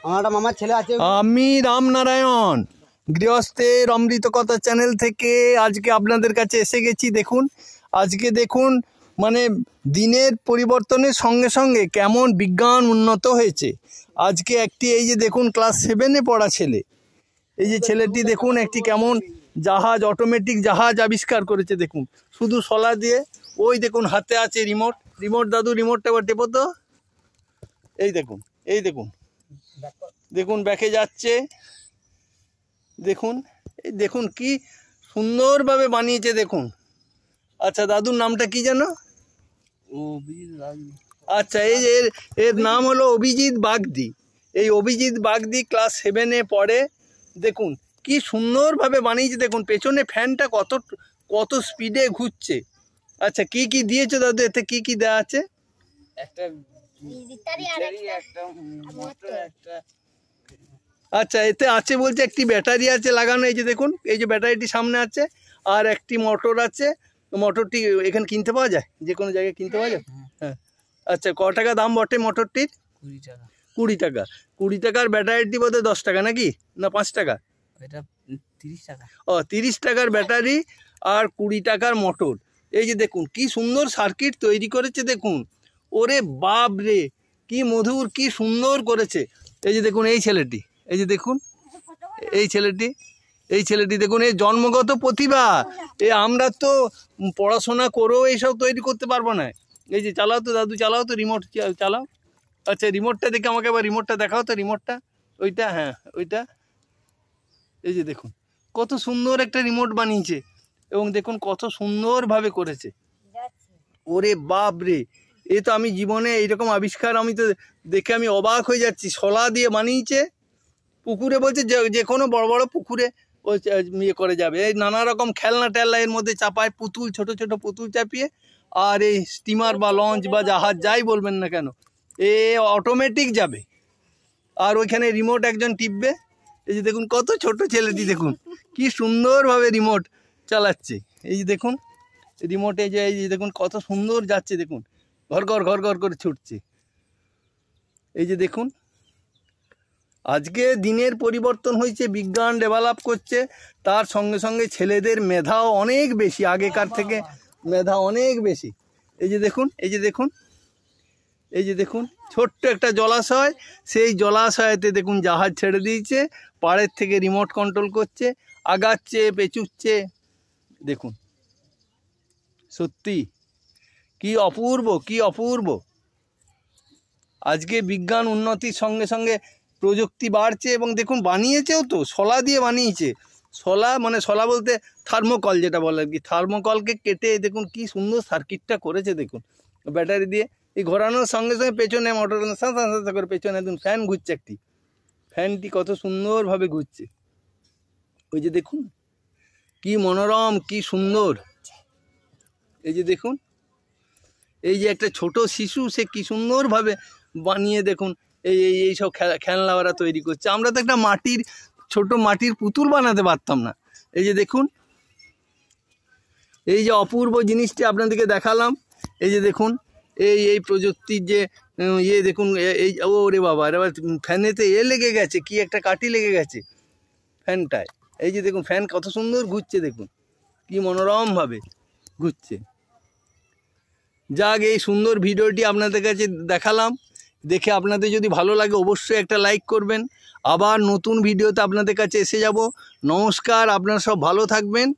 আমার একটা মামার ছেলে আছে। আমি রামনারায়ণ গৃহস্থের অমৃত কথা চ্যানেল থেকে আজকে আপনাদের কাছে এসে গেছি। দেখুন আজকে দেখুন মানে দিনের পরিবর্তনের সঙ্গে সঙ্গে কেমন বিজ্ঞান উন্নত হয়েছে। আজকে একটি এই যে দেখুন ক্লাস 7-এ পড়া ছেলে, এই যে ছেলেটি দেখুন একটি কেমন জাহাজ, অটোমেটিক জাহাজ আবিষ্কার করেছে। দেখুন শুধু শলা দিয়ে, ওই দেখুন হাতে আছে রিমোট। রিমোট দাদু, রিমোটটা এবার টেপো তো। এই দেখুন, এই দেখুন, দেখুন ব্যাকে যাচ্ছে। দেখুন এই দেখুন কি সুন্দরভাবে বানিয়েছে দেখুন। আচ্ছা দাদুর নামটা কি জানো? আচ্ছা এই যে এর নাম হলো অভিজিৎ বাগদি। এই অভিজিৎ বাগদি ক্লাস 7-এ পড়ে। দেখুন কি সুন্দরভাবে বানিয়েছে। দেখুন পেছনে ফ্যানটা কত কত স্পিডে ঘুরছে। আচ্ছা কি কি দিয়েছে দাদু, এতে কি কি দেওয়া আছে? আচ্ছা এতে আছে বলছে একটি ব্যাটারি আছে লাগানো। এই যে দেখুন এই যে ব্যাটারিটি সামনে আছে, আর একটি মোটর আছে। মোটরটি এখানে কিনতে পাওয়া যায়, যে কোনো জায়গায় কিনতে পাওয়া যায়। হ্যাঁ আচ্ছা ক টাকা দাম বটে মোটরটির? 20 টাকা। 20 টাকার ব্যাটারিটি বোধহয় 10 টাকা নাকি না 5 টাকা? 30 টাকা। ও 30 টাকার ব্যাটারি আর 20 টাকার মোটর। এই যে দেখুন কি সুন্দর সার্কিট তৈরি করেছে দেখুন। ওরে বাপ রে কি মধুর, কি সুন্দর করেছে। এই যে দেখুন এই ছেলেটি, এই যে দেখুন এই ছেলেটি, এই ছেলেটি দেখুন এই জন্মগত প্রতিভা। এ আমরা তো পড়াশোনা করেও এইসব তৈরি করতে পারবো না। এই যে চালাও তো দাদু, চালাও তো, রিমোট চালাও। আচ্ছা রিমোটটা দেখে আমাকে আবার রিমোটটা দেখাও তো, রিমোটটা ওইটা, হ্যাঁ ওইটা। এই যে দেখুন কত সুন্দর একটা রিমোট বানিয়েছে এবং দেখুন কত সুন্দরভাবে করেছে। ওরে বাপ রে, এ তো আমি জীবনে এইরকম আবিষ্কার আমি তো দেখে আমি অবাক হয়ে যাচ্ছি। শলা দিয়ে বানিয়েছে। পুকুরে বলছে যে কোনো বড় বড় পুকুরে ও ইয়ে করে যাবে। এই নানা রকম খেলনা টেলনা এর মধ্যে চাপায়, পুতুল, ছোট ছোট পুতুল চাপিয়ে। আর এই স্টিমার বা লঞ্চ বা জাহাজ যাই বলবেন না কেন, এ অটোমেটিক যাবে। আর ওইখানে রিমোট একজন টিপবে। এই যে দেখুন কত ছোট ছেলেটি দেখুন কি সুন্দরভাবে রিমোট চালাচ্ছে। এই যে দেখুন রিমোটে যে এই যে দেখুন কত সুন্দর যাচ্ছে। দেখুন ঘর ঘর ঘর ঘর করে ছুটছে। এই যে দেখুন আজকে দিনের পরিবর্তন হয়েছে, বিজ্ঞান ডেভেলপ করছে, তার সঙ্গে সঙ্গে ছেলেদের মেধাও অনেক বেশি, আগেকার থেকে মেধা অনেক বেশি। এই যে দেখুন, এই যে দেখুন, এই যে দেখুন ছোট্ট একটা জলাশয়, সেই জলাশয়েতে দেখুন জাহাজ ছেড়ে দিয়েছে, পাড়ের থেকে রিমোট কন্ট্রোল করছে, আগাচ্ছে পেঁচুচ্ছে। দেখুন সত্যি কি অপূর্ব, কি অপূর্ব। আজকে বিজ্ঞান উন্নতির সঙ্গে সঙ্গে প্রযুক্তি বাড়ছে এবং দেখুন বানিয়েছেও তো, শলা দিয়ে বানিয়েছে। শলা মানে শলা বলতে থার্মোকল যেটা বলে আর কি, থার্মোকলকে কেটে দেখুন কি সুন্দর সার্কিটটা করেছে। দেখুন ব্যাটারি দিয়ে এই ঘোরানোর সঙ্গে সঙ্গে পেছনে মোটর সাঁসা করে পেছনে একদম ফ্যান ঘুরছে, একটি ফ্যানটি কত সুন্দরভাবে ঘুরছে। ওই যে দেখুন কি মনোরম, কি সুন্দর। এই যে দেখুন এই যে একটা ছোট শিশু, সে কি সুন্দরভাবে বানিয়ে দেখুন এই সব খেলনা ওরা তৈরি করছে। আমরা তো একটা ছোট মাটির পুতুল বানাতে পারতাম না। এই যে দেখুন এই যে অপূর্ব জিনিসটি আপনাদেরকে দেখালাম। এই যে দেখুন এই প্রযুক্তির যে ইয়ে দেখুন, এই ওরে বাবা, এবার ফ্যানেতে লেগে গেছে, কি একটা কাঠি লেগে গেছে ফ্যানটায়। এই যে দেখুন ফ্যান কত সুন্দর ঘুরছে, দেখুন কি মনোরমভাবে ঘুরছে। যাক এই সুন্দর ভিডিওটি আপনাদের কাছে দেখালাম। দেখে আপনাদের যদি ভালো লাগে অবশ্যই একটা লাইক করবেন। আবার নতুন ভিডিওতে আপনাদের কাছে এসে যাব। নমস্কার, আপনারা সব ভালো থাকবেন।